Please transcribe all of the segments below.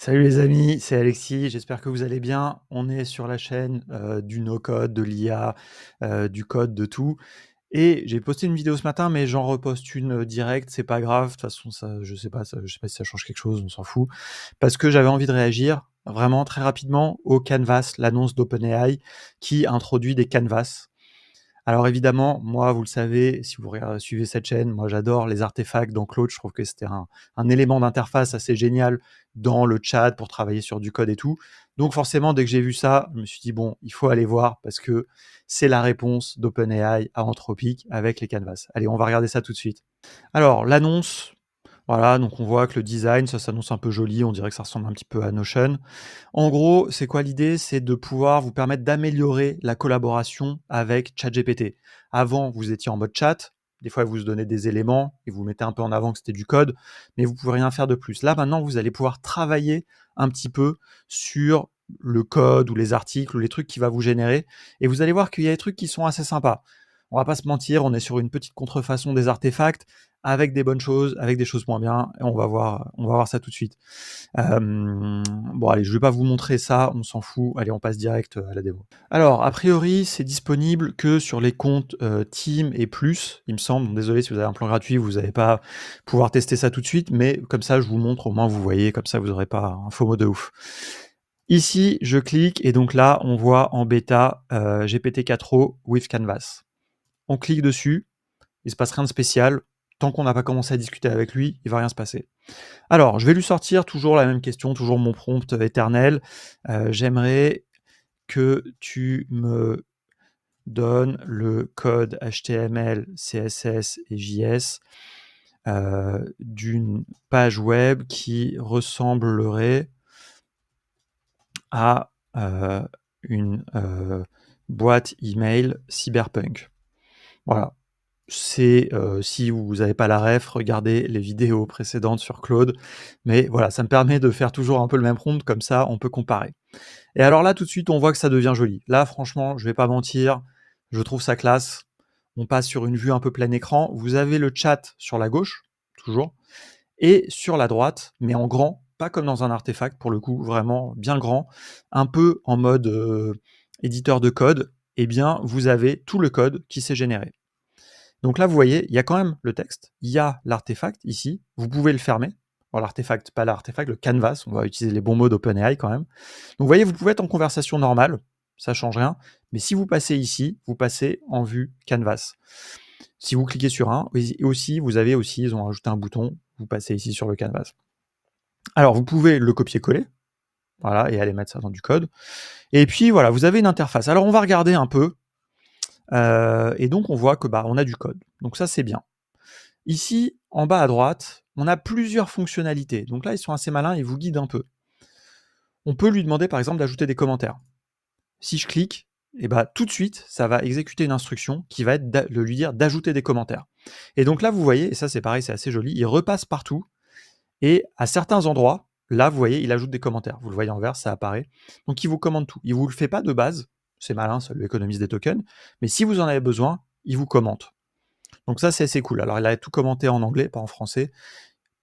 Salut les amis, c'est Alexis, j'espère que vous allez bien. On est sur la chaîne du no-code, de l'IA, du code, de tout. Et j'ai posté une vidéo ce matin, mais j'en reposte une directe, c'est pas grave. De toute façon, je sais pas si ça change quelque chose, on s'en fout. Parce que j'avais envie de réagir vraiment très rapidement au Canvas, l'annonce d'OpenAI qui introduit des canvas. Alors évidemment, moi, vous le savez, si vous suivez cette chaîne, moi j'adore les artefacts dans Claude. Je trouve que c'était un élément d'interface assez génial dans le chat pour travailler sur du code et tout. Donc forcément, dès que j'ai vu ça, je me suis dit, bon, il faut aller voir parce que c'est la réponse d'OpenAI à Anthropic avec les canvas. Allez, on va regarder ça tout de suite. Alors, l'annonce, voilà, donc on voit que le design, ça s'annonce un peu joli, on dirait que ça ressemble un petit peu à Notion. En gros, c'est quoi l'idée? C'est de pouvoir vous permettre d'améliorer la collaboration avec ChatGPT. Avant, vous étiez en mode chat, des fois, vous donnez des éléments et vous mettez un peu en avant que c'était du code, mais vous pouvez rien faire de plus. Là, maintenant, vous allez pouvoir travailler un petit peu sur le code ou les articles ou les trucs qu'il va vous générer, et vous allez voir qu'il y a des trucs qui sont assez sympas. On va pas se mentir, on est sur une petite contrefaçon des artefacts, avec des bonnes choses, avec des choses moins bien, et on va voir ça tout de suite. Bon, allez, je vais pas vous montrer ça, on s'en fout. Allez, on passe direct à la démo. Alors, a priori, c'est disponible que sur les comptes Team et Plus, il me semble. Donc, désolé si vous avez un plan gratuit, vous n'allez pas pouvoir tester ça tout de suite, mais comme ça, je vous montre, au moins vous voyez, comme ça, vous n'aurez pas un FOMO de ouf. Ici, je clique, et donc là, on voit en bêta GPT-4o with Canvas. On clique dessus, il se passe rien de spécial. Tant qu'on n'a pas commencé à discuter avec lui, il va rien se passer. Alors, je vais lui sortir toujours la même question, toujours mon prompt éternel. J'aimerais que tu me donnes le code HTML, CSS et JS d'une page web qui ressemblerait à une boîte email cyberpunk. Voilà. C'est si vous n'avez pas la ref, regardez les vidéos précédentes sur Claude. Mais voilà, ça me permet de faire toujours un peu le même prompt, comme ça on peut comparer. Et alors là, tout de suite, on voit que ça devient joli. Là, franchement, je vais pas mentir, je trouve ça classe. On passe sur une vue un peu plein écran. Vous avez le chat sur la gauche, toujours, et sur la droite, mais en grand, pas comme dans un artefact, pour le coup, vraiment bien grand, un peu en mode éditeur de code, eh bien, vous avez tout le code qui s'est généré. Donc là, vous voyez, il y a quand même le texte, il y a l'artefact ici, vous pouvez le fermer. Bon, l'artefact, pas l'artefact, le canvas, on va utiliser les bons mots d'OpenAI quand même. Donc vous voyez, vous pouvez être en conversation normale, ça change rien, mais si vous passez ici, vous passez en vue canvas. Si vous cliquez sur un, et aussi, vous avez aussi, ils ont ajouté un bouton, vous passez ici sur le canvas. Alors, vous pouvez le copier-coller, voilà, et aller mettre ça dans du code. Et puis voilà, vous avez une interface. Alors, on va regarder un peu. Et donc on voit que on a du code. Donc ça c'est bien. Ici, en bas à droite, on a plusieurs fonctionnalités. Donc là, ils sont assez malins, ils vous guident un peu. On peut lui demander par exemple d'ajouter des commentaires. Si je clique, et tout de suite, ça va exécuter une instruction qui va être de lui dire d'ajouter des commentaires. Et donc là, vous voyez, et ça c'est pareil, c'est assez joli, il repasse partout, et à certains endroits, là, vous voyez, il ajoute des commentaires. Vous le voyez en vert, ça apparaît. Donc il vous commande tout. Il ne vous le fait pas de base, c'est malin, ça lui économise des tokens, mais si vous en avez besoin, il vous commente. Donc ça, c'est assez cool. Alors, il a tout commenté en anglais, pas en français,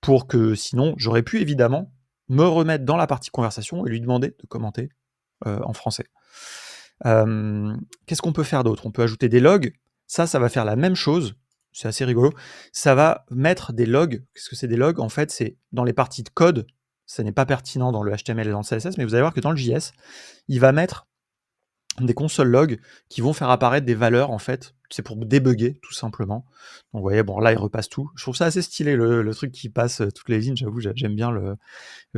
pour que sinon, j'aurais pu évidemment me remettre dans la partie conversation et lui demander de commenter en français. Qu'est-ce qu'on peut faire d'autre? On peut ajouter des logs. Ça va faire la même chose. C'est assez rigolo. Ça va mettre des logs. Qu'est-ce que c'est des logs? En fait, c'est dans les parties de code. Ça n'est pas pertinent dans le HTML et dans le CSS, mais vous allez voir que dans le JS, il va mettre des console logs qui vont faire apparaître des valeurs, en fait. C'est pour débugger, tout simplement. Donc, vous voyez, bon, là, il repasse tout. Je trouve ça assez stylé, le truc qui passe toutes les lignes. J'avoue, j'aime bien le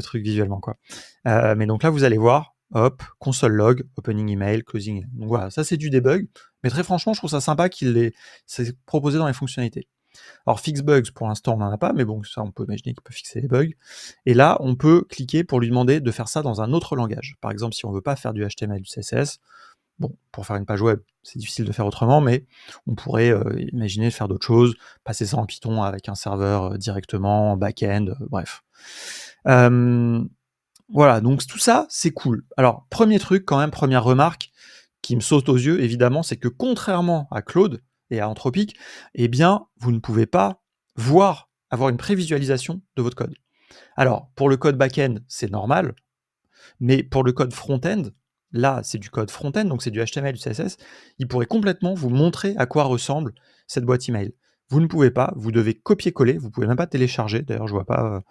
truc visuellement, quoi. Mais donc là, vous allez voir, hop, console log, opening email, closing. Donc voilà, ça, c'est du debug. Mais très franchement, je trouve ça sympa c'est proposé dans les fonctionnalités. Alors, fix bugs, pour l'instant, on n'en a pas, mais bon, ça, on peut imaginer qu'il peut fixer les bugs. Et là, on peut cliquer pour lui demander de faire ça dans un autre langage. Par exemple, si on veut pas faire du HTML, du CSS, bon, pour faire une page web, c'est difficile de faire autrement, mais on pourrait imaginer faire d'autres choses, passer ça en Python avec un serveur directement, en back-end, bref. Voilà, donc tout ça, c'est cool. Alors, premier truc quand même, première remarque qui me saute aux yeux, évidemment, c'est que contrairement à Claude et à Anthropic, eh bien, vous ne pouvez pas avoir une prévisualisation de votre code. Alors, pour le code back-end, c'est normal, mais pour le code front-end, là, c'est du code front-end, donc c'est du HTML, du CSS, il pourrait complètement vous montrer à quoi ressemble cette boîte email. Vous ne pouvez pas, vous devez copier-coller, vous pouvez même pas télécharger, d'ailleurs je vois pas, on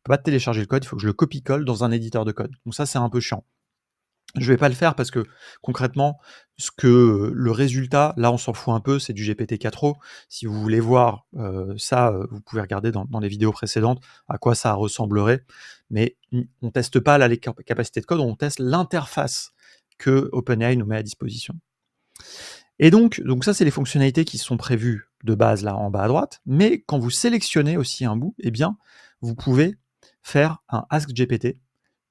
peut pas télécharger le code, il faut que je le copie-colle dans un éditeur de code. Donc ça, c'est un peu chiant. Je vais pas le faire parce que concrètement, le résultat, là on s'en fout un peu, c'est du GPT-4o. Si vous voulez voir ça, vous pouvez regarder dans les vidéos précédentes à quoi ça ressemblerait. Mais on teste pas là les capacités de code, on teste l'interface que OpenAI nous met à disposition. Et donc ça c'est les fonctionnalités qui sont prévues de base là en bas à droite. Mais quand vous sélectionnez aussi un bout, eh bien vous pouvez faire un AskGPT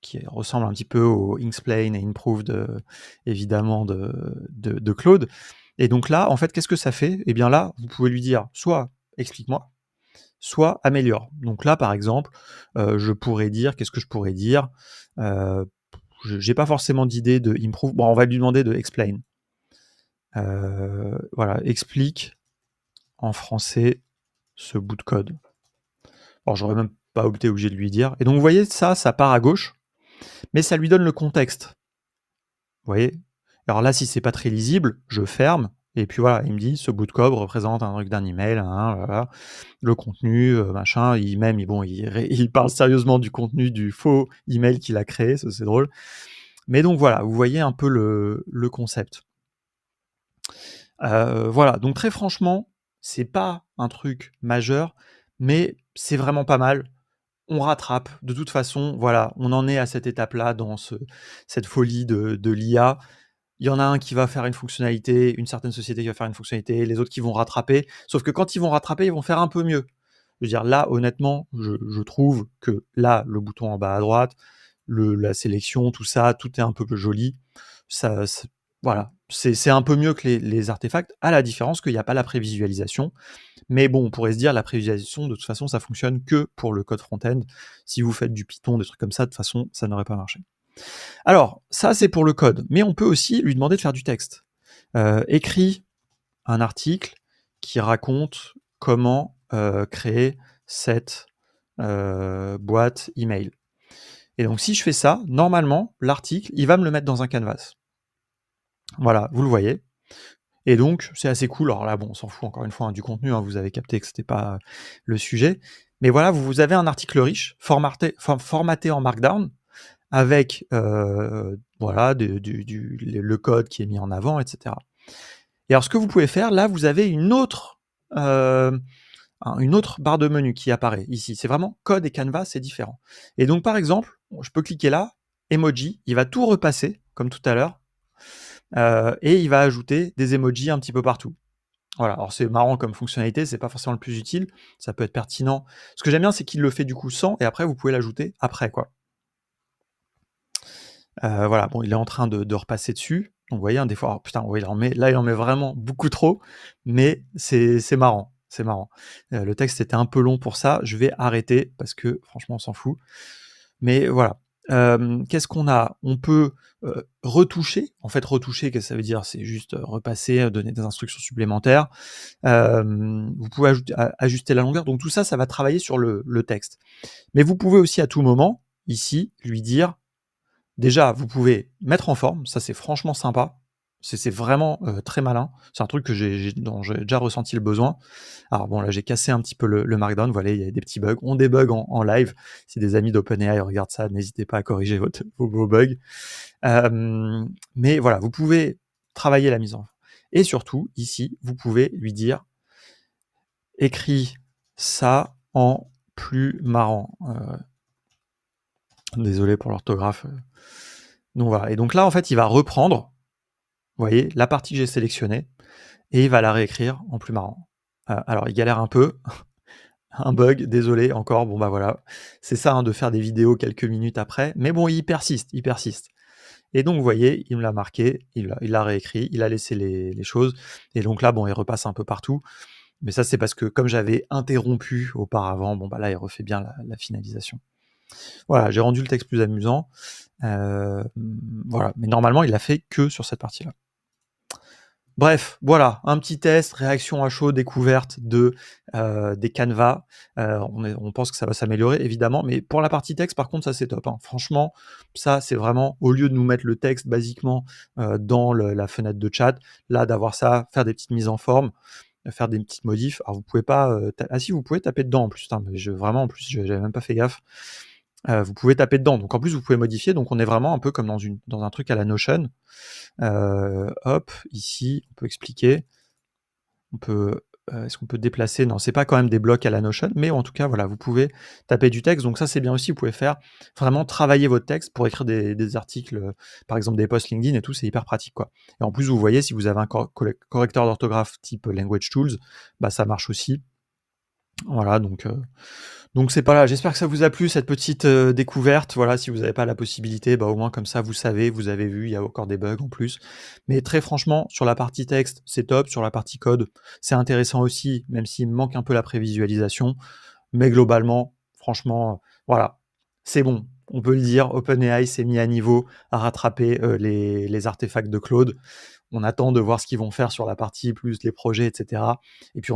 qui ressemble un petit peu au Inksplain et Improved, évidemment, de Claude. Et donc là, en fait, qu'est-ce que ça fait? Eh bien là, vous pouvez lui dire soit explique-moi, soit améliore. Donc là, par exemple, je pourrais dire, qu'est-ce que je pourrais dire? J'ai pas forcément d'idée de improve. Bon, on va lui demander de explain. Voilà, explique en français ce bout de code. Alors, j'aurais même pas été obligé de lui dire. Et donc, vous voyez, ça part à gauche. Mais ça lui donne le contexte. Vous voyez? Alors là, si c'est pas très lisible, je ferme, et puis voilà, il me dit ce bout de code représente un truc d'un email, voilà. Le contenu, machin, il parle sérieusement du contenu du faux email qu'il a créé, ça c'est drôle. Mais donc voilà, vous voyez un peu le concept. Voilà, donc très franchement, c'est pas un truc majeur, mais c'est vraiment pas mal. On rattrape. De toute façon, voilà, on en est à cette étape-là dans cette folie de l'IA. Il y en a un qui va faire une fonctionnalité, une certaine société qui va faire une fonctionnalité, les autres qui vont rattraper. Sauf que quand ils vont rattraper, ils vont faire un peu mieux. Je veux dire, là, honnêtement, je trouve que là, le bouton en bas à droite, la sélection, tout ça, tout est un peu plus joli. Voilà, c'est un peu mieux que les artefacts, à la différence qu'il n'y a pas la prévisualisation. Mais bon, on pourrait se dire, la prévisualisation, de toute façon, ça fonctionne que pour le code front-end. Si vous faites du Python, des trucs comme ça, de toute façon, ça n'aurait pas marché. Alors, ça, c'est pour le code. Mais on peut aussi lui demander de faire du texte. Écris un article qui raconte comment créer cette boîte email. Et donc, si je fais ça, normalement, l'article, il va me le mettre dans un canvas. Voilà, vous le voyez. Et donc, c'est assez cool. Alors là, bon, on s'en fout encore une fois du contenu, vous avez capté que c'était pas le sujet. Mais voilà, vous avez un article riche, formaté en Markdown, avec voilà, le code qui est mis en avant, etc. Et alors, ce que vous pouvez faire, là, vous avez une autre barre de menu qui apparaît ici. C'est vraiment code et canvas, c'est différent. Et donc, par exemple, je peux cliquer là, emoji, il va tout repasser, comme tout à l'heure, et il va ajouter des emojis un petit peu partout. Voilà, alors c'est marrant comme fonctionnalité, c'est pas forcément le plus utile, ça peut être pertinent. Ce que j'aime bien, c'est qu'il le fait du coup sans, et après, vous pouvez l'ajouter après, quoi. Voilà, bon, il est en train de repasser dessus. Donc, vous voyez, des fois, oh, putain, ouais, il en met vraiment beaucoup trop, mais c'est marrant, c'est marrant. Le texte était un peu long pour ça, je vais arrêter parce que franchement, on s'en fout. Mais voilà. Qu'est-ce qu'on a? On peut retoucher. En fait, retoucher, qu'est-ce que ça veut dire? C'est juste repasser, donner des instructions supplémentaires. Vous pouvez ajuster la longueur. Donc tout ça, ça va travailler sur le texte. Mais vous pouvez aussi à tout moment, ici, lui dire, déjà, vous pouvez mettre en forme. Ça, c'est franchement sympa. C'est vraiment très malin. C'est un truc dont j'ai déjà ressenti le besoin. Alors bon, là, j'ai cassé un petit peu le Markdown. Vous voyez, il y a des petits bugs. On débug en live. Si des amis d'OpenAI regardent ça, n'hésitez pas à corriger vos bugs. Mais voilà, vous pouvez travailler la mise en forme. Et surtout, ici, vous pouvez lui dire « Écris ça en plus marrant ». Désolé pour l'orthographe. Donc voilà. Et donc là, en fait, il va reprendre, vous voyez, la partie que j'ai sélectionnée, et il va la réécrire en plus marrant. Alors, il galère un peu. Un bug, désolé, encore, bon bah voilà. C'est ça, de faire des vidéos quelques minutes après. Mais bon, il persiste. Et donc, vous voyez, il me l'a marqué, il l'a réécrit, il a laissé les choses. Et donc là, bon, il repasse un peu partout. Mais ça, c'est parce que comme j'avais interrompu auparavant, bon bah là, il refait bien la finalisation. Voilà, j'ai rendu le texte plus amusant. Voilà, mais normalement, il l'a fait que sur cette partie-là. Bref, voilà, un petit test, réaction à chaud, découverte des canevas. On pense que ça va s'améliorer évidemment, mais pour la partie texte, par contre, ça c'est top, hein. Franchement, ça c'est vraiment, au lieu de nous mettre le texte basiquement dans la fenêtre de chat, là d'avoir ça, faire des petites mises en forme, faire des petites modifs. Alors vous pouvez pas, ah si, vous pouvez taper dedans en plus, putain, mais vraiment en plus, j'avais même pas fait gaffe. Vous pouvez taper dedans, donc en plus vous pouvez modifier, donc on est vraiment un peu comme dans un truc à la Notion. Hop, ici, on peut expliquer. On peut, est-ce qu'on peut déplacer? Non, c'est pas quand même des blocs à la Notion, mais en tout cas, voilà, vous pouvez taper du texte. Donc ça, c'est bien aussi. Vous pouvez faire vraiment travailler votre texte pour écrire des articles, par exemple des posts LinkedIn et tout. C'est hyper pratique, quoi. Et en plus, vous voyez, si vous avez un correcteur d'orthographe type Language Tools, bah ça marche aussi. Voilà, donc c'est pas là. J'espère que ça vous a plu cette petite découverte. Voilà, si vous n'avez pas la possibilité, bah au moins comme ça vous savez, vous avez vu, il y a encore des bugs en plus. Mais très franchement, sur la partie texte, c'est top. Sur la partie code, c'est intéressant aussi, même s'il me manque un peu la prévisualisation. Mais globalement, franchement, voilà, c'est bon. On peut le dire, OpenAI s'est mis à niveau à rattraper les artefacts de Claude. On attend de voir ce qu'ils vont faire sur la partie plus les projets, etc. Et puis